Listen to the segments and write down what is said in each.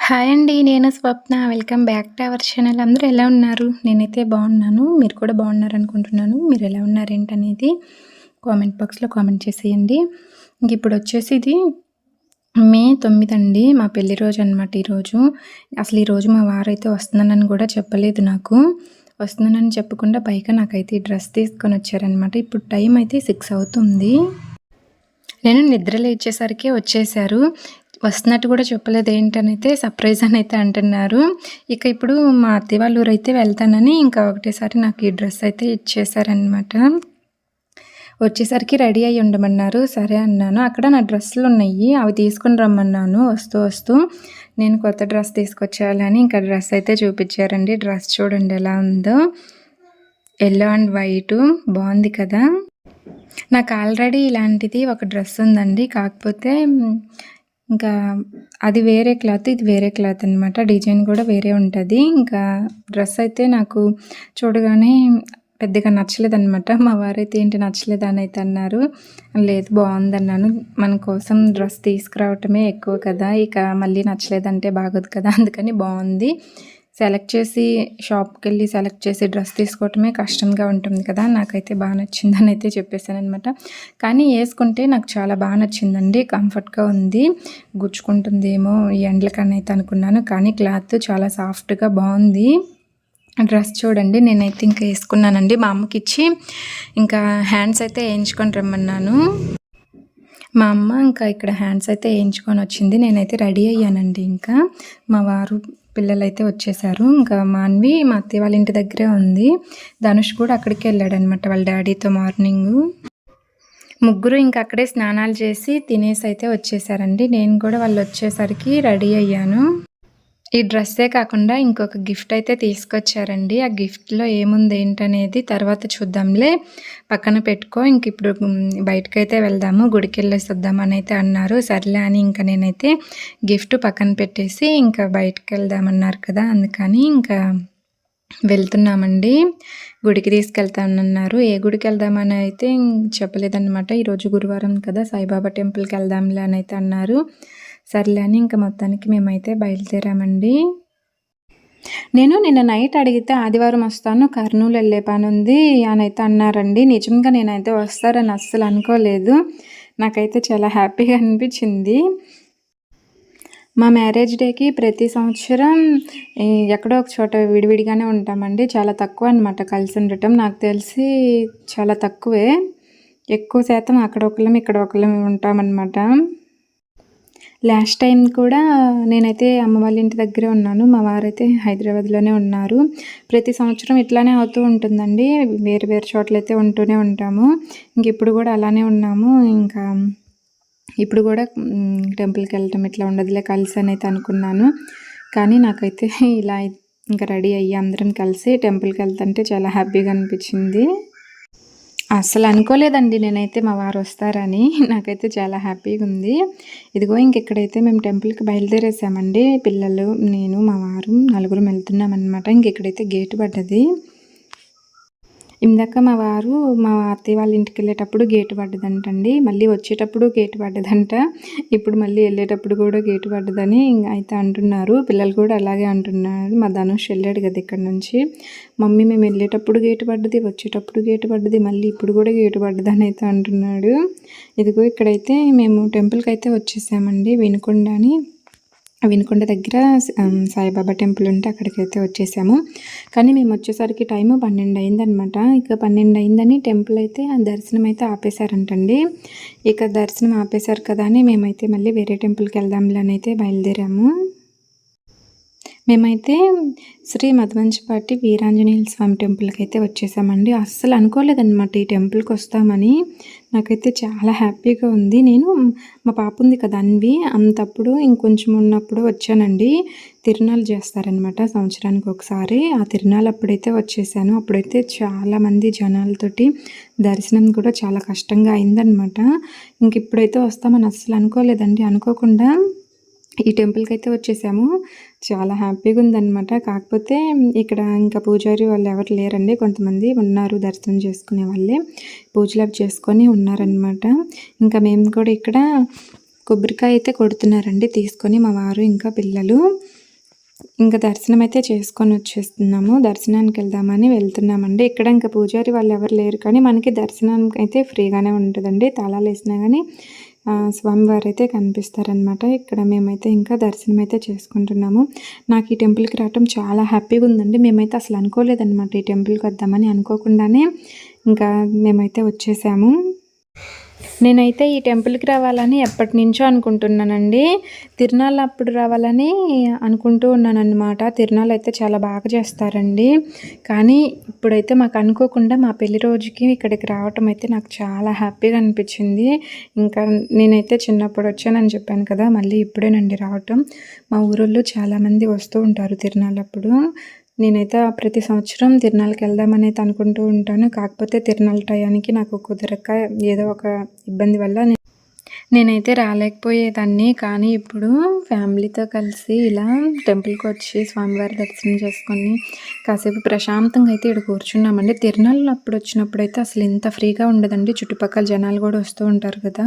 Hi అండి. నేను Swapna. Welcome back to our channel. అందరూ ఎలా ఉన్నారు? నేనైతే బాగున్నాను. మీరు కూడా బాగున్నారనుకుంటున్నాను. మీరు ఎలా ఉన్నారేంటనేది కామెంట్ బాక్స్‌లో కామెంట్ చేసేయండి. ఇంకిప్పుడొచ్చేసి ఇది మే 9 అండి. మా పెళ్లి రోజు అనమాట ఈరోజు. అసలు ఈరోజు మా వారైతే వస్తున్నానని కూడా చెప్పలేదు నాకు. వస్తున్నానని చెప్పకుండా పైగా నాకైతే ఈ డ్రెస్ తీసుకొనొచ్చారనమాట. ఇప్పుడు టైం అయితే 6 అవుతుంది. నేను నిద్ర లేచేసరికే వచ్చేసారు. వస్తున్నట్టు కూడా చెప్పలేదు ఏంటనైతే సర్ప్రైజ్ అనైతే అంటున్నారు. ఇక ఇప్పుడు మా అత్తయ్య వాళ్ళ ఊరైతే వెళ్తానని ఇంకా ఒకటేసారి నాకు ఈ డ్రెస్ అయితే ఇచ్చేసారనమాట. వచ్చేసరికి రెడీ అయ్యి ఉండమన్నారు. సరే అన్నాను. అక్కడ నా డ్రెస్సులు ఉన్నాయి, అవి తీసుకుని రమ్మన్నాను. వస్తూ నేను కొత్త డ్రెస్ తీసుకొచ్చేయాలని ఇంకా డ్రెస్ అయితే చూపించారండి. డ్రెస్ చూడండి ఎలా ఉందో, ఎల్లో అండ్ వైటు బాగుంది కదా. నాకు ఆల్రెడీ ఇలాంటిది ఒక డ్రెస్ ఉందండి. కాకపోతే ఇంకా అది వేరే క్లాత్, ఇది వేరే క్లాత్ అనమాట. డిజైన్ కూడా వేరే ఉంటుంది. ఇంకా డ్రెస్ అయితే నాకు చూడగానే పెద్దగా నచ్చలేదనమాట. మా వారైతే ఏంటి నచ్చలేదు అని అయితే అన్నారు. లేదు బాగుందన్నాను. మన కోసం డ్రెస్ తీసుకురావటమే ఎక్కువ కదా, ఇక మళ్ళీ నచ్చలేదంటే బాగోదు కదా, అందుకని బాగుంది సెలెక్ట్ చేసి షాప్‌కెళ్ళి సెలెక్ట్ చేసి డ్రెస్ తీసుకోవటమే కష్టంగా ఉంటుంది కదా. నాకైతే బాగా నచ్చిందని అయితే చెప్పేసాననమాట. కానీ వేసుకుంటే నాకు చాలా బాగా నచ్చిందండి. కంఫర్ట్‌గా ఉంది. గుచ్చుకుంటుందేమో ఈ ఎండలకని అయితే అనుకున్నాను. కానీ క్లాత్ చాలా సాఫ్ట్‌గా బాగుంది. డ్రెస్ చూడండి. నేనైతే ఇంకా వేసుకున్నానండి. మా అమ్మకి ఇచ్చి ఇంకా హ్యాండ్స్ అయితే వేయించుకొని రమ్మన్నాను. మా అమ్మ ఇంకా ఇక్కడ హ్యాండ్స్ అయితే వేయించుకొని వచ్చింది. నేనైతే రెడీ అయ్యానండి. ఇంకా మా వారు పిల్లలైతే వచ్చేసారు. ఇంకా మా అత్తయ్య వాళ్ళ ఇంటి దగ్గరే ఉంది. ధనుష్ కూడా అక్కడికే వెళ్ళాడనమాట వాళ్ళ డాడీతో మార్నింగు. ముగ్గురు ఇంక అక్కడే స్నానాలు చేసి తినేసి అయితే వచ్చేసారండి. నేను కూడా వాళ్ళు వచ్చేసరికి రెడీ అయ్యాను. ఈ డ్రెస్సే కాకుండా ఇంకొక గిఫ్ట్ అయితే తీసుకొచ్చారండి. ఆ గిఫ్ట్‌లో ఏముంది ఏంటనేది తర్వాత చూద్దాంలే, పక్కన పెట్టుకో, ఇంక ఇప్పుడు బయటకైతే వెళ్దాము, గుడికెళ్ళేసి వద్దామని అయితే అన్నారు. సర్లే అని ఇంకా నేనైతే గిఫ్ట్ పక్కన పెట్టేసి ఇంకా బయటకెళ్దామన్నారు కదా, అందుకని ఇంకా వెళ్తున్నామండి. గుడికి తీసుకెళ్తానన్నారు. ఏ గుడికి వెళ్దామని అయితే చెప్పలేదన్నమాట. ఈరోజు గురువారం కదా, సాయిబాబా టెంపుల్కి వెళ్దాంలే అని అయితే అన్నారు. సర్లే అని ఇంకా మొత్తానికి మేమైతే బయలుదేరామండి. నేను నిన్న నైట్ అడిగితే ఆదివారం వస్తాను, కర్నూలు వెళ్ళే పని ఉంది అని అయితే అన్నారండి. నిజంగా నేనైతే వస్తారని అస్సలు అనుకోలేదు. నాకైతే చాలా హ్యాపీగా అనిపించింది. మా మ్యారేజ్ డేకి ప్రతి సంవత్సరం ఎక్కడో ఒక చోట విడివిడిగానే ఉంటామండి. చాలా తక్కువ అనమాట కలిసి ఉండటం. నాకు తెలిసి చాలా తక్కువే. ఎక్కువ శాతం అక్కడ ఒకళ్ళం ఇక్కడ ఒకళ్ళం ఉంటామన్నమాట. లాస్ట్ టైం కూడా నేనైతే అమ్మ వాళ్ళ ఇంటి దగ్గరే ఉన్నాను. మా వారైతే హైదరాబాద్లోనే ఉన్నారు. ప్రతి సంవత్సరం ఇట్లానే అవుతూ ఉంటుందండి. వేరు వేరు చోట్లయితే ఉంటూనే ఉంటాము. ఇంక ఇప్పుడు కూడా అలానే ఉన్నాము. ఇంకా ఇప్పుడు కూడా టెంపుల్కి వెళ్ళటం ఇట్లా ఉండదులే కలిసి అని అయితే అనుకున్నాను. కానీ నాకైతే ఇలా ఇంకా రెడీ అయ్యి అందరం కలిసి టెంపుల్కి వెళ్తుంటే చాలా హ్యాపీగా అనిపించింది. అస్సలు అనుకోలేదండి నేనైతే మా వారు వస్తారని. నాకైతే చాలా హ్యాపీగా ఉంది. ఇదిగో ఇక్కడైతే మేము టెంపుల్కి బయలుదేరేసామండి. పిల్లలు, నేను, మా వారు నలుగురం వెళ్తున్నామన్నమాట. ఇక్కడైతే గేటు పడ్డది. ఇందాక మా వారు మా అత్తయ్య వాళ్ళ ఇంటికి వెళ్ళేటప్పుడు గేటు పడ్డదంటండి. మళ్ళీ వచ్చేటప్పుడు గేటు పడ్డదంట. ఇప్పుడు మళ్ళీ వెళ్ళేటప్పుడు కూడా గేటు పడ్డదని అయితే అంటున్నారు. పిల్లలు కూడా అలాగే అంటున్నారు. మా ధనుష్ వెళ్ళాడు కదా ఇక్కడ నుంచి, మమ్మీ మేము వెళ్ళేటప్పుడు గేటు పడ్డది, వచ్చేటప్పుడు గేటు పడ్డది, మళ్ళీ ఇప్పుడు కూడా గేటు పడ్డదని అయితే అంటున్నాడు. ఇదిగో ఇక్కడైతే మేము టెంపుల్కి అయితే వచ్చేసామండి. వినుకొండ దగ్గర సాయిబాబా టెంపుల్ ఉంటే అక్కడికైతే వచ్చేసాము. కానీ మేము వచ్చేసరికి టైము 12 అయిందనమాట. ఇక 12 అయిందని టెంపుల్ అయితే దర్శనం అయితే ఆపేశారంటండి. ఇక దర్శనం ఆపేశారు కదా అని మేమైతే మళ్ళీ వేరే టెంపుల్కి వెళ్దాంలే అని అయితే బయలుదేరాము. మేమైతే శ్రీ మధుమంచిపాటి వీరాంజనేయుల స్వామి టెంపుల్కి అయితే వచ్చేసామండి. అస్సలు అనుకోలేదన్నమాట ఈ టెంపుల్కి వస్తామని. నాకైతే చాలా హ్యాపీగా ఉంది. నేను మా పాప ఉంది కదా అన్వి, అంతప్పుడు ఇంకొంచెం ఉన్నప్పుడు వచ్చానండి. తిరునాళ్ళు చేస్తారనమాట సంవత్సరానికి ఒకసారి. ఆ తిరునాళ్ళు అప్పుడైతే వచ్చేసాను. అప్పుడైతే చాలామంది జనాలతోటి దర్శనం కూడా చాలా కష్టంగా అయిందనమాట. ఇంక ఇప్పుడైతే వస్తామని అస్సలు అనుకోలేదండి. అనుకోకుండా ఈ టెంపుల్కి అయితే వచ్చేసాము. చాలా హ్యాపీగా ఉందన్నమాట. కాకపోతే ఇక్కడ ఇంకా పూజారి వాళ్ళు ఎవరు లేరండి. కొంతమంది ఉన్నారు దర్శనం చేసుకునే వాళ్ళే, పూజలు అవి చేసుకొని ఉన్నారనమాట. ఇంకా మేము కూడా ఇక్కడ కొబ్బరికాయ అయితే కొడుతున్నారండి తీసుకొని మా వారు ఇంకా పిల్లలు. ఇంకా దర్శనం అయితే చేసుకొని వచ్చేస్తున్నాము. దర్శనానికి వెళ్దామని వెళ్తున్నామండి. ఇక్కడ ఇంకా పూజారి వాళ్ళు ఎవరు లేరు, కానీ మనకి దర్శనం అయితే ఫ్రీగానే ఉంటుందండి. తాళాలు వేసినా కానీ స్వామివారు అయితే కనిపిస్తారనమాట. ఇక్కడ మేమైతే ఇంకా దర్శనం అయితే చేసుకుంటున్నాము. నాకు ఈ టెంపుల్కి రావటం చాలా హ్యాపీగా ఉందండి. మేమైతే అసలు అనుకోలేదన్నమాట ఈ టెంపుల్కి వద్దామని. అనుకోకుండానే ఇంకా మేమైతే వచ్చేసాము. నేనైతే ఈ టెంపుల్కి రావాలని ఎప్పటి నుంచో అనుకుంటున్నానండి. తిరునాళ్ళు అప్పుడు రావాలని అనుకుంటూ ఉన్నానన్నమాట. తిరునాళ్ళు అయితే చాలా బాగా చేస్తారండి. కానీ ఇప్పుడైతే మాకు అనుకోకుండా మా పెళ్లి రోజుకి ఇక్కడికి రావటం అయితే నాకు చాలా హ్యాపీగా అనిపించింది. ఇంకా నేనైతే చిన్నప్పుడు వచ్చానని చెప్పాను కదా, మళ్ళీ ఇప్పుడేనండి రావటం. మా ఊరోళ్ళు చాలామంది వస్తూ ఉంటారు తిరునాళ్ళప్పుడు. నేనైతే ప్రతి సంవత్సరం తిరునాళ్ళకి వెళ్దామని అయితే అనుకుంటూ ఉంటాను. కాకపోతే తిరునాళ్ళ టయానికి నాకు కుదరక ఏదో ఒక ఇబ్బంది వల్ల నేనైతే రాలేకపోయేదాన్ని. కానీ ఇప్పుడు ఫ్యామిలీతో కలిసి ఇలా టెంపుల్కి వచ్చి స్వామివారి దర్శనం చేసుకొని కాసేపు ప్రశాంతంగా అయితే ఇక్కడ కూర్చున్నామండి. తిరునాళ్ళు అప్పుడు వచ్చినప్పుడు అయితే అసలు ఇంత ఫ్రీగా ఉండదండి. చుట్టుపక్కల జనాలు కూడా వస్తూ ఉంటారు కదా,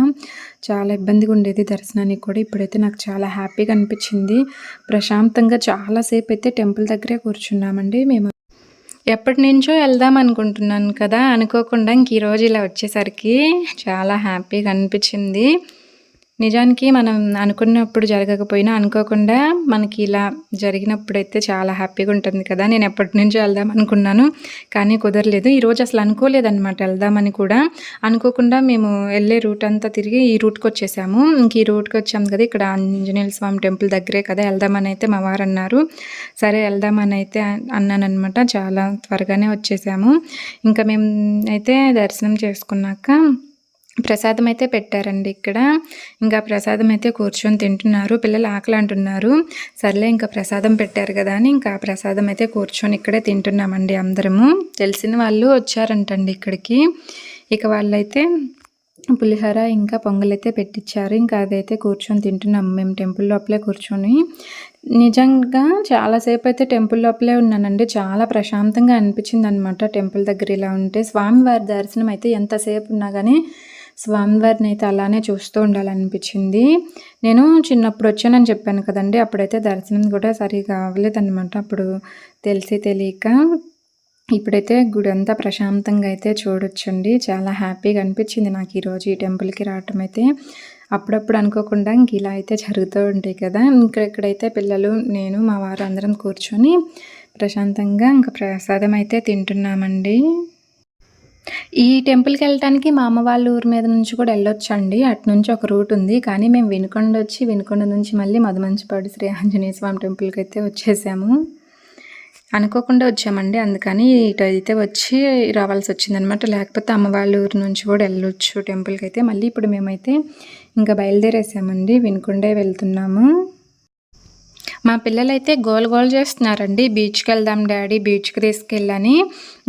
చాలా ఇబ్బందిగా ఉండేది దర్శనానికి కూడా. ఇప్పుడైతే నాకు చాలా హ్యాపీగా అనిపించింది. ప్రశాంతంగా చాలాసేపు అయితే టెంపుల్ దగ్గరే కూర్చున్నామండి. మేము ఎప్పటి నుంచో వెళ్దాం అనుకుంటున్నాను కదా, అనుకోకుండా ఇంక ఈరోజు ఇలా వచ్చేసరికి చాలా హ్యాపీగా అనిపించింది. నిజానికి మనం అనుకున్నప్పుడు జరగకపోయినా అనుకోకుండా మనకి ఇలా జరిగినప్పుడైతే చాలా హ్యాపీగా ఉంటుంది కదా. నేను ఎప్పటి నుంచో వెళ్దాం అనుకున్నాను, కానీ కుదరలేదు. ఈరోజు అసలు అనుకోలేదన్నమాట వెళ్దామని కూడా. అనుకోకుండా మేము వెళ్ళే రూట్ అంతా తిరిగి ఈ రూట్కి వచ్చేసాము. ఇంక ఈ రూట్కి వచ్చాము కదా, ఇక్కడ ఆంజనేయ స్వామి టెంపుల్ దగ్గరే కదా వెళ్దామని అయితే మా వారు అన్నారు. సరే వెళ్దామని అయితే అన్నానమాట. చాలా త్వరగానే వచ్చేసాము. ఇంకా మేము అయితే దర్శనం చేసుకున్నాక ప్రసాదం అయితే పెట్టారండి ఇక్కడ. ఇంకా ప్రసాదం అయితే కూర్చొని తింటున్నారు. పిల్లలు ఆకలి అంటున్నారు. సర్లే ఇంకా ప్రసాదం పెట్టారు కదా అని ఇంకా ప్రసాదం అయితే కూర్చొని ఇక్కడే తింటున్నామండి అందరము. తెలిసిన వాళ్ళు వచ్చారంటండి ఇక్కడికి. ఇక వాళ్ళైతే పులిహోర ఇంకా పొంగలైతే పెట్టించారు. ఇంకా అదైతే కూర్చొని తింటున్నాము మేము టెంపుల్ లోపలే కూర్చొని. నిజంగా చాలాసేపు అయితే టెంపుల్ లోపలే ఉన్నానండి. చాలా ప్రశాంతంగా అనిపించింది అనమాట టెంపుల్ దగ్గర ఇలా ఉంటే. స్వామివారి దర్శనం అయితే ఎంతసేపు ఉన్నా కానీ స్వామివారిని అయితే అలానే చూస్తూ ఉండాలనిపించింది. నేను చిన్నప్పుడు వచ్చానని చెప్పాను కదండి, అప్పుడైతే దర్శనం కూడా సరిగా అవ్వలేదన్నమాట. అప్పుడు తెలియక. ఇప్పుడైతే గుడి అంతా ప్రశాంతంగా అయితే చూడొచ్చండి. చాలా హ్యాపీగా అనిపించింది నాకు ఈరోజు ఈ టెంపుల్కి రావటం అయితే. అప్పుడప్పుడు అనుకోకుండా ఇంక ఇలా అయితే జరుగుతూ ఉంటాయి కదా. ఇక్కడైతే పిల్లలు, నేను, మా వారు అందరం కూర్చొని ప్రశాంతంగా ఇంకా ప్రసాదం అయితే తింటున్నామండి. ఈ టెంపుల్కి వెళ్ళటానికి మా అమ్మ వాళ్ళ ఊరి మీద నుంచి కూడా వెళ్ళొచ్చండి. అటు నుంచి ఒక రూట్ ఉంది. కానీ మేము వినుకొండ వచ్చి వినుకొండ నుంచి మళ్ళీ మధుమంచిపాడు శ్రీ ఆంజనేయ స్వామి టెంపుల్కి అయితే వచ్చేసాము. అనుకోకుండా వచ్చామండి, అందుకని ఇటు అయితే వచ్చి రావాల్సి వచ్చిందనమాట. లేకపోతే అమ్మ వాళ్ళ ఊరి నుంచి కూడా వెళ్ళొచ్చు టెంపుల్కి అయితే. మళ్ళీ ఇప్పుడు మేమైతే ఇంకా బయలుదేరేసామండి, వినుకొండే వెళ్తున్నాము. మా పిల్లలైతే గోల చేస్తున్నారండి. బీచ్కి వెళ్దాం డాడీ, బీచ్కి తీసుకెళ్ళని.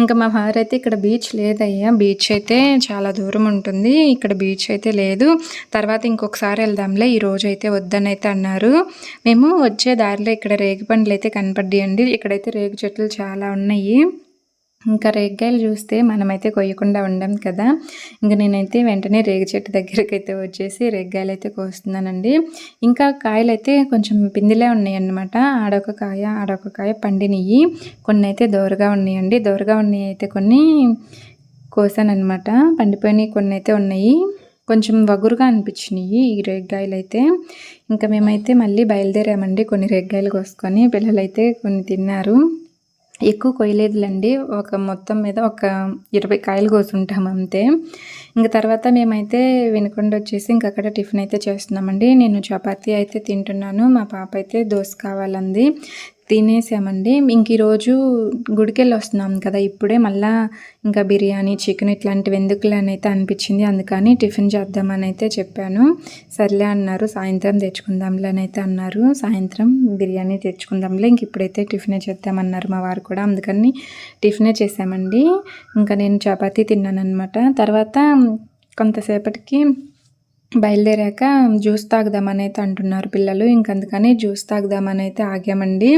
ఇంకా మా వారు అయితే ఇక్కడ బీచ్ లేదయ్యా, బీచ్ అయితే చాలా దూరం ఉంటుంది, ఇక్కడ బీచ్ అయితే లేదు, తర్వాత ఇంకొకసారి వెళ్దాంలే, ఈ రోజు అయితే వద్దని అయితే అన్నారు. మేము వచ్చే దారిలో ఇక్కడ రేగి పండ్లు అయితే కనపడ్డాయండి. ఇక్కడైతే రేగు చెట్లు చాలా ఉన్నాయి. ఇంకా రేగ్గాయలు చూస్తే మనమైతే కొయ్యకుండా ఉండం కదా. ఇంకా నేనైతే వెంటనే రేగి చెట్టు దగ్గరికి అయితే వచ్చేసి రేగ్గాయలు అయితే కోస్తున్నానండి. ఇంకా కాయలు అయితే కొంచెం పిందిలే ఉన్నాయి అన్నమాట. ఆడొక కాయ పండినవి, కొన్ని అయితే దోరగా ఉన్నాయండి. దోరగా ఉన్నాయి అయితే కొన్ని కోసానమాట. పండిపోయినవి కొన్ని అయితే ఉన్నాయి, కొంచెం వగురుగా అనిపించినాయి ఈ రేగ్గాయలు అయితే. ఇంకా మేమైతే మళ్ళీ బయలుదేరామండి కొన్ని రేగ్గాయలు కోసుకొని. పిల్లలైతే కొన్ని తిన్నారు. ఎక్కువ కొయ్యలేదులండి, ఒక మొత్తం మీద ఒక 20 కాయలు కోసుంటాం అంతే. ఇంకా తర్వాత మేమైతే వినుకొండ వచ్చేసి ఇంక అక్కడ టిఫిన్ అయితే చేస్తున్నామండి. నేను చపాతీ అయితే తింటున్నాను, మా పాప అయితే దోశ కావాలంది. తినేసామండి. ఇంక ఈరోజు గుడికెళ్ళి వస్తున్నాం కదా, ఇప్పుడే మళ్ళీ ఇంకా బిర్యానీ, చికెన్ ఇట్లాంటివి ఎందుకులే అని అయితే అనిపించింది. అందుకని టిఫిన్ చేద్దామని అయితే చెప్పాను. సర్లే అన్నారు, సాయంత్రం తెచ్చుకుందాంలే అని అయితే అన్నారు. సాయంత్రం బిర్యానీ తెచ్చుకుందాంలే, ఇంక ఇప్పుడైతే టిఫినే చేద్దామన్నారు మా వారు కూడా. అందుకని టిఫినే చేసామండి. ఇంకా నేను చపాతీ తిన్నాను అనమాట. తర్వాత కొంతసేపటికి బయలుదేరాక జ్యూస్ తాగుదామని అయితే అంటున్నారు పిల్లలు. అందుకని జ్యూస్ తాగుదామని అయితే ఆగామండి.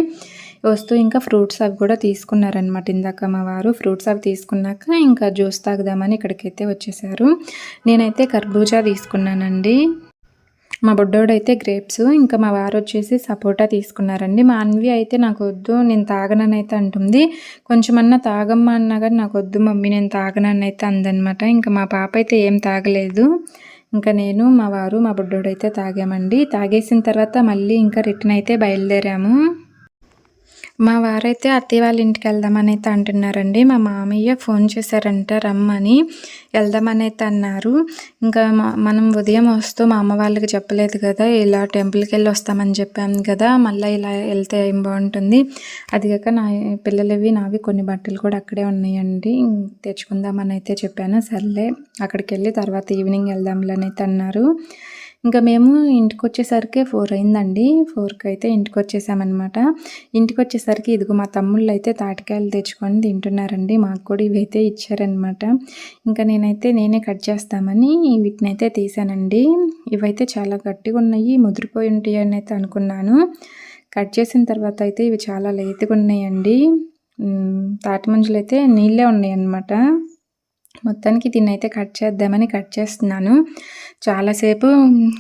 వస్తూ ఇంకా ఫ్రూట్స్ అవి కూడా తీసుకున్నారనమాట ఇందాక మా వారు. ఫ్రూట్స్ అవి తీసుకున్నాక ఇంకా జ్యూస్ తాగుదామని ఇక్కడికైతే వచ్చేసారు. నేనైతే కర్బూజా తీసుకున్నానండి. మా బుడ్డోడైతే గ్రేప్స్, ఇంకా మా వారు వచ్చేసి సపోటా తీసుకున్నారండి. మా అన్వి అయితే నాకు వద్దు, నేను తాగననైతే అంటుంది. కొంచెమన్నా తాగమ్మా అన్నా కానీ నాకు వద్దు మమ్మీ నేను తాగననైతే అందనమాట. ఇంకా మా పాప అయితే ఏం తాగలేదు. ఇంకా నేను, మా వారు, మా బుడ్డోడైతే తాగామండి. తాగేసిన తర్వాత మళ్ళీ ఇంకా రిటర్న్ అయితే బయలుదేరాము. మా వారైతే అత్తయ్య వాళ్ళ ఇంటికి వెళ్దామని అయితే అంటున్నారండి. మా మామయ్య ఫోన్ చేశారంట రమ్మని, వెళ్దామని అయితే అన్నారు. ఇంకా మనం ఉదయం వస్తూ మా అమ్మ వాళ్ళకి చెప్పలేదు కదా, ఇలా టెంపుల్కి వెళ్ళి వస్తామని చెప్పాము కదా, మళ్ళీ ఇలా వెళ్తే ఏం బాగుంటుంది. అదిగాక నా పిల్లలవి నావి కొన్ని బట్టలు కూడా అక్కడే ఉన్నాయండి, తెచ్చుకుందామని అయితే చెప్పాను. సర్లే అక్కడికి వెళ్ళి తర్వాత ఈవినింగ్ వెళ్దాంలే అని అయితే అన్నారు. ఇంకా మేము ఇంటికి వచ్చేసరికి 4 అయిందండి. 4కి అయితే ఇంటికి వచ్చేసామన్నమాట. ఇంటికి వచ్చేసరికి ఇదిగో మా తమ్ముళ్ళు అయితే తాటికాయలు తెచ్చుకొని తింటున్నారండి. మాకు కూడా ఇవైతే ఇచ్చారనమాట. ఇంకా నేనే కట్ చేస్తామని వీటినైతే తీసానండి. ఇవైతే చాలా గట్టిగా ఉన్నాయి, ముదిరిపోయి ఉంటాయి అని అయితే అనుకున్నాను. కట్ చేసిన తర్వాత అయితే ఇవి చాలా లేతగా ఉన్నాయండి. తాటి ముంజలు అయితే నీళ్ళే ఉన్నాయి అన్నమాట. మొత్తానికి దీన్ని అయితే కట్ చేద్దామని కట్ చేస్తున్నాను. చాలాసేపు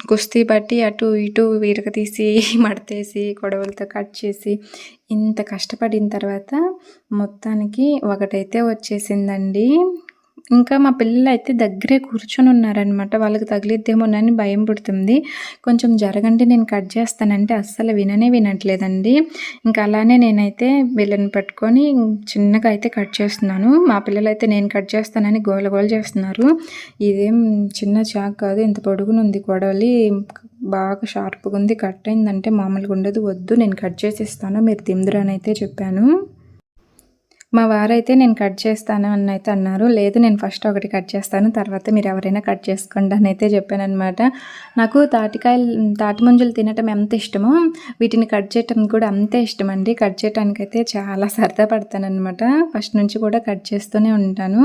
కుస్తీ పట్టి అటు ఇటు విరగతీసి మడతేసి కొడవలతో కట్ చేసి ఇంత కష్టపడిన తర్వాత మొత్తానికి ఒకటైతే వచ్చేసిందండి. ఇంకా మా పిల్లలు అయితే దగ్గరే కూర్చొని ఉన్నారనమాట. వాళ్ళకి తగిలిద్దేమోనని భయం పుడుతుంది. కొంచెం జరగండి నేను కట్ చేస్తానంటే అస్సలు వినట్లేదండి. ఇంకా అలానే నేనైతే వీళ్ళని పట్టుకొని చిన్నగా అయితే కట్ చేస్తున్నాను. మా పిల్లలు అయితే నేను కట్ చేస్తానని గోల చేస్తున్నారు. ఇదేం చిన్న చాక్ కాదు, ఇంత పొడుగునుంది కొడవలి, బాగా షార్ప్గా ఉంది, కట్ అయిందంటే మామూలుగా ఉండదు, వద్దు నేను కట్ చేసి ఇస్తాను మీరు తిందురు అని అయితే చెప్పాను. మా వారైతే నేను కట్ చేస్తాను అని అయితే అన్నారు. లేదు నేను ఫస్ట్ ఒకటి కట్ చేస్తాను, తర్వాత మీరు ఎవరైనా కట్ చేసుకోండి అని అయితే చెప్పానమాట. నాకు తాటి ముంజలు తినటం ఎంత ఇష్టమో వీటిని కట్ చేయటం కూడా అంతే ఇష్టం అండి. కట్ చేయడానికైతే చాలా సరదా పడతానమాట. ఫస్ట్ నుంచి కూడా కట్ చేస్తూనే ఉంటాను.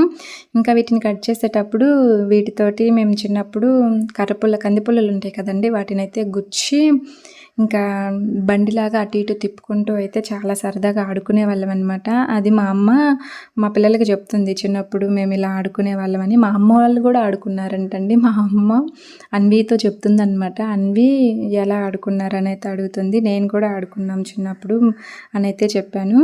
ఇంకా వీటిని కట్ చేసేటప్పుడు వీటితోటి మేము చిన్నప్పుడు కందిపుల్లలు ఉంటాయి కదండి, వాటిని అయితే గుచ్చి ఇంకా బండిలాగా అటు ఇటు తిప్పుకుంటూ అయితే చాలా సరదాగా ఆడుకునే వాళ్ళం అనమాట. అది మా అమ్మ మా పిల్లలకి చెప్తుంది, చిన్నప్పుడు మేము ఇలా ఆడుకునే వాళ్ళమని. మా అమ్మ వాళ్ళు కూడా ఆడుకున్నారంటండి. మా అమ్మ అన్వితో చెప్తుందనమాట. అన్వి ఎలా ఆడుకున్నారని అయితే అడుగుతుంది. నేను కూడా ఆడుకున్నాం చిన్నప్పుడు అని అయితే చెప్పాను.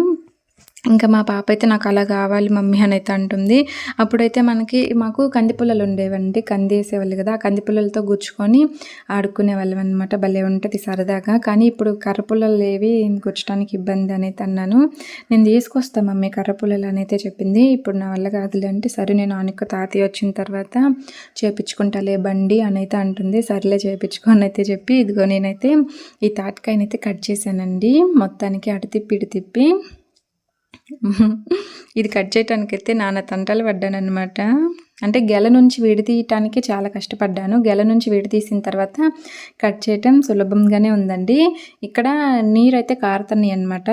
ఇంకా మా పాప అయితే నాకు అలా కావాలి మమ్మీ అని అయితే అంటుంది. అప్పుడైతే మాకు కందిపుల్లలు ఉండేవండి, కంది వేసేవాళ్ళు కదా, ఆ కందిపుల్లలతో గుచ్చుకొని ఆడుకునే వాళ్ళం అనమాట. భలే ఉంటుంది సరదాగా. కానీ ఇప్పుడు కర్రపుల్లలు ఏవి గుచ్చడానికి ఇబ్బంది అని అయితే అన్నాను. నేను తీసుకొస్తాను మమ్మీ కర్రపుల్లలు అని అయితే చెప్పింది. ఇప్పుడు నా వల్ల కాదులే అంటే సరే నేను ఆనుక తాతయ్య వచ్చిన తర్వాత చేపించుకుంటాలే బండి అని అయితే అంటుంది. సర్లే చేపించుకొని అయితే చెప్పి ఇదిగో నేనైతే ఈ తాటికాయనైతే కట్ చేశానండి. మొత్తానికి అటు తిప్పి ఇటు తిప్పి ఇది కట్ చేయటానికైతే నానా తంటాలు పడ్డానమాట. అంటే గెల నుంచి విడతీయటానికి చాలా కష్టపడ్డాను. గెల నుంచి విడతీసిన తర్వాత కట్ చేయటం సులభంగానే ఉందండి. ఇక్కడ నీరు అయితే కారుతున్నాయి అనమాట.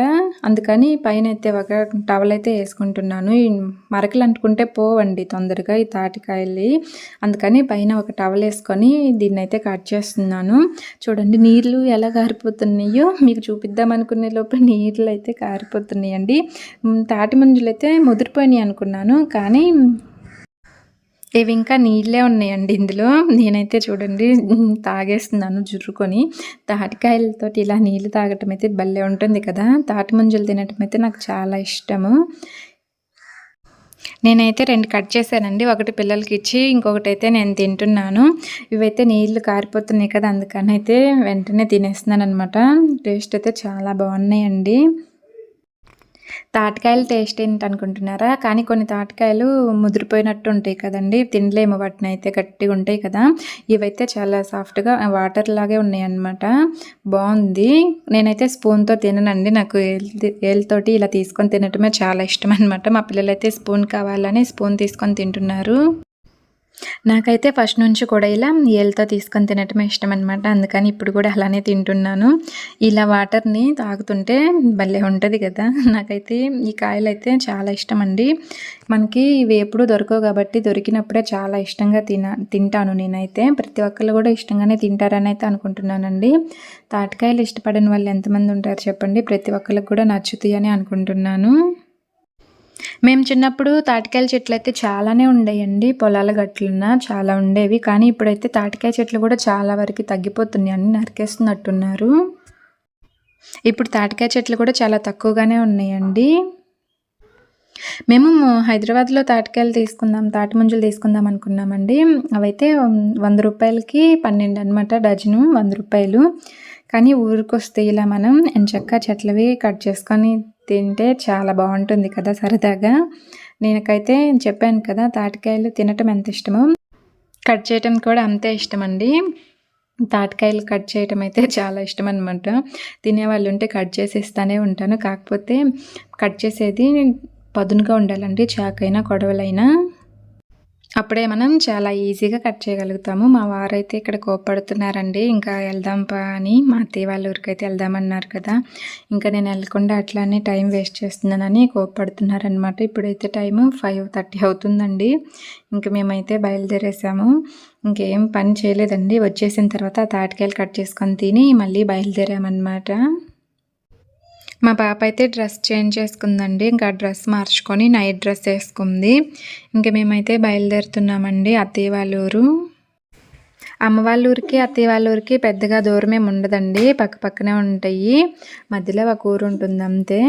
అందుకని పైన అయితే ఒక టవల్ అయితే వేసుకుంటున్నాను. ఈ మరకలు అంటుకుంటే పోవండి తొందరగా ఈ తాటికాయలు, అందుకని పైన ఒక టవల్ వేసుకొని దీన్ని అయితే కట్ చేస్తున్నాను. చూడండి నీళ్ళు ఎలా కారిపోతున్నాయో మీకు చూపిద్దాం అనుకునే లోపు నీళ్ళు అయితే కారిపోతున్నాయండి. తాటి ముంజలు అయితే ముదిరిపోయినాయి అనుకున్నాను, కానీ ఇవి ఇంకా నీళ్ళే ఉన్నాయండి ఇందులో. నేనైతే చూడండి తాగేస్తున్నాను జుర్రుకొని. తాటికాయలతో ఇలా నీళ్ళు తాగటం అయితే భలే ఉంటుంది కదా. తాటి ముంజలు తినటం అయితే నాకు చాలా ఇష్టము. నేనైతే 2 కట్ చేశానండి. ఒకటి పిల్లలకి ఇచ్చి ఇంకొకటి అయితే నేను తింటున్నాను. ఇవైతే నీళ్ళు కారిపోతున్నాయి కదా, అందుకని అయితే వెంటనే తినేస్తున్నాను అనమాట. టేస్ట్ అయితే చాలా బాగున్నాయండి. తాటికాయలు టేస్ట్ ఏంటనుకుంటున్నారా? కానీ కొన్ని తాటికాయలు ముదిరిపోయినట్టు ఉంటాయి కదండి, తినలేము వాటిని అయితే, గట్టిగా ఉంటాయి కదా. ఇవైతే చాలా సాఫ్ట్గా వాటర్ లాగే ఉన్నాయి అన్నమాట. బాగుంది. నేనైతే స్పూన్తో తిననండి, నాకు ఏళ్ళతోటి ఇలా తీసుకొని తినటమే చాలా ఇష్టం అనమాట. మా పిల్లలైతే స్పూన్ కావాలని స్పూన్ తీసుకొని తింటున్నారు. నాకైతే ఫస్ట్ నుంచి కూడా ఇలా ఏళ్ళతో తీసుకొని తినటమే ఇష్టం అనమాట. అందుకని ఇప్పుడు కూడా అలానే తింటున్నాను. ఇలా వాటర్ని తాగుతుంటే భలే ఉంటుంది కదా. నాకైతే ఈ కాయలు అయితే చాలా ఇష్టం అండి. మనకి ఇవి ఎప్పుడు దొరకవు కాబట్టి దొరికినప్పుడే చాలా ఇష్టంగా తింటాను నేనైతే. ప్రతి ఒక్కళ్ళు కూడా ఇష్టంగానే తింటారని అయితే అనుకుంటున్నానండి. తాటికాయలు ఇష్టపడని వాళ్ళు ఎంతమంది ఉంటారు చెప్పండి. ప్రతి ఒక్కరికి కూడా నచ్చుతాయి అని అనుకుంటున్నాను. మేము చిన్నప్పుడు తాటికాయల చెట్లయితే చాలానే ఉండేయండి. పొలాల గట్లున్న చాలా ఉండేవి. కానీ ఇప్పుడైతే తాటికాయ చెట్లు కూడా చాలా వరకు తగ్గిపోతున్నాయి. అన్నీ నరికేస్తున్నట్టున్నారు. ఇప్పుడు తాటికాయ చెట్లు కూడా చాలా తక్కువగానే ఉన్నాయండి. మేము హైదరాబాద్‌లో తాటికాయలు తీసుకుందాం, తాటి ముంజలు తీసుకుందాం అనుకున్నామండి. అవైతే 100 రూపాయలకి 12 అనమాట డజను, 100 రూపాయలు. కానీ ఊరికొస్తే ఇలా మనం ఎంచక్కా చెట్లవి కట్ చేసుకొని తింటే చాలా బాగుంటుంది కదా సరదాగా. నేనకైతే చెప్పాను కదా తాటికాయలు తినటం ఎంత ఇష్టమో, కట్ చేయటం కూడా అంతే ఇష్టమండి. తాటికాయలు కట్ చేయటం అయితే చాలా ఇష్టం అనమాట. తినేవాళ్ళు ఉంటే కట్ చేసి ఇస్తానే ఉంటాను. కాకపోతే కట్ చేసేది పదునుగా ఉండాలండి, చాకైనా కొడవలైనా. అప్పుడే మనం చాలా ఈజీగా కట్ చేయగలుగుతాము. మా వారైతే ఇక్కడ కోప్పడుతున్నారండి. ఇంకా వెళ్దాంపా అని, మా అత్తయ్య వాళ్ళ ఊరికైతే వెళ్దామన్నారు కదా, ఇంకా నేను వెళ్ళకుండా అట్లానే టైం వేస్ట్ చేస్తున్నానని కోప్పడుతున్నారనమాట. ఇప్పుడైతే టైము 5:30 అవుతుందండి. ఇంక మేమైతే బయలుదేరేసాము. ఇంకేం పని చేయలేదండి. వచ్చేసిన తర్వాత తాటికాయలు కట్ చేసుకొని తిని మళ్ళీ బయలుదేరామన్నమాట. మా పాప అయితే డ్రెస్ చేంజ్ చేసుకుందండి. ఇంకా డ్రెస్ మార్చుకొని నైట్ డ్రెస్ వేసుకుంది. ఇంకా మేమైతే బయలుదేరుతున్నామండి అత్తయ్య వాళ్ళ ఊరు. అమ్మ వాళ్ళ ఊరికి అత్తయ్య వాళ్ళ ఊరికి పెద్దగా దూరం ఏమి ఉండదండి, పక్క పక్కనే ఉంటాయి. మధ్యలో ఒక ఊరు ఉంటుంది అంతే.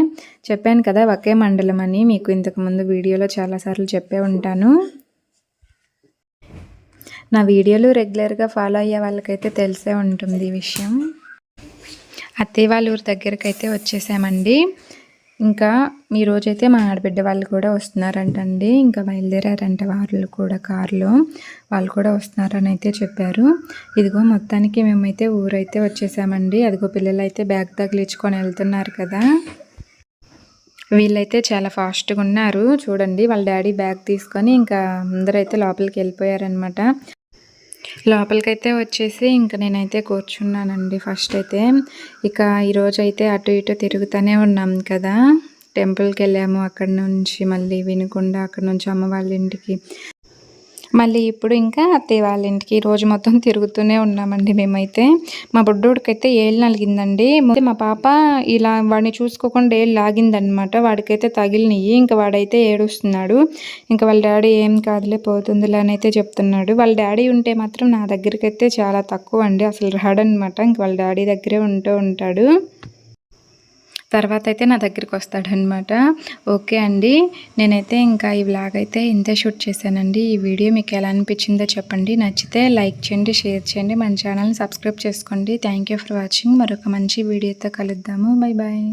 చెప్పాను కదా ఒకే మండలం అని, మీకు ఇంతకుముందు వీడియోలో చాలాసార్లు చెప్పే ఉంటాను. నా వీడియోలు రెగ్యులర్గా ఫాలో అయ్యే వాళ్ళకైతే తెలిసే ఉంటుంది ఈ విషయం. అత్తయ్య వాళ్ళ ఊరి దగ్గరకైతే వచ్చేసామండి. ఇంకా ఈరోజైతే మా ఆడబిడ్డ వాళ్ళు కూడా వస్తున్నారంటండి. ఇంకా బయలుదేరారంట వాళ్ళు కూడా కారులో, వాళ్ళు కూడా వస్తున్నారని అయితే చెప్పారు. ఇదిగో మొత్తానికి మేమైతే ఊరైతే వచ్చేసామండి. అదిగో పిల్లలు అయితే బ్యాగ్ తగిలించుకొని వెళ్తున్నారు కదా. వీళ్ళైతే చాలా ఫాస్ట్గా ఉన్నారు చూడండి. వాళ్ళ డాడీ బ్యాగ్ తీసుకొని ఇంకా అందరైతే లోపలికి వెళ్ళిపోయారనమాట. లోపలికైతే వచ్చేసి ఇంకా నేనైతే కూర్చున్నానండి. ఫస్ట్ అయితే ఇక ఈరోజు అయితే అటు ఇటు తిరుగుతూనే ఉన్నాం కదా. టెంపుల్కి వెళ్ళాము, అక్కడ నుంచి మళ్ళీ వినుకొండ, అక్కడ నుంచి అమ్మ వాళ్ళ ఇంటికి, మళ్ళీ ఇప్పుడు ఇంకా అత్తయ్య వాళ్ళ ఇంటికి. రోజు మొత్తం తిరుగుతూనే ఉన్నామండి మేమైతే. మా బుడ్డోడికైతే ఏళ్ళు నలిగిందండి. మా పాప ఇలా వాడిని చూసుకోకుండా ఏళ్ళు లాగిందనమాట. వాడికైతే తగిలినవి. ఇంకా వాడైతే ఏడుస్తున్నాడు. ఇంకా వాళ్ళ డాడీ ఏం కాదులే పోతుందిలే అని అయితే చెప్తున్నాడు. వాళ్ళ డాడీ ఉంటే మాత్రం నా దగ్గరికి అయితే చాలా తక్కువ అండి, అసలు రాడనమాట. ఇంక వాళ్ళ డాడీ దగ్గరే ఉంటూ ఉంటాడు. తర్వాత అయితే నా దగ్గరికి వస్తాడనమాట. ఓకే అండి, నేనైతే ఇంకా ఈ వ్లాగ్ అయితే ఇంతే షూట్ చేశానండి. ఈ వీడియో మీకు ఎలా అనిపించిందో చెప్పండి. నచ్చితే లైక్ చేయండి, షేర్ చేయండి, మన ఛానల్ని సబ్స్క్రైబ్ చేసుకోండి. Thank you for watching. మరొక మంచి వీడియోతో కలుద్దాము. Bye bye.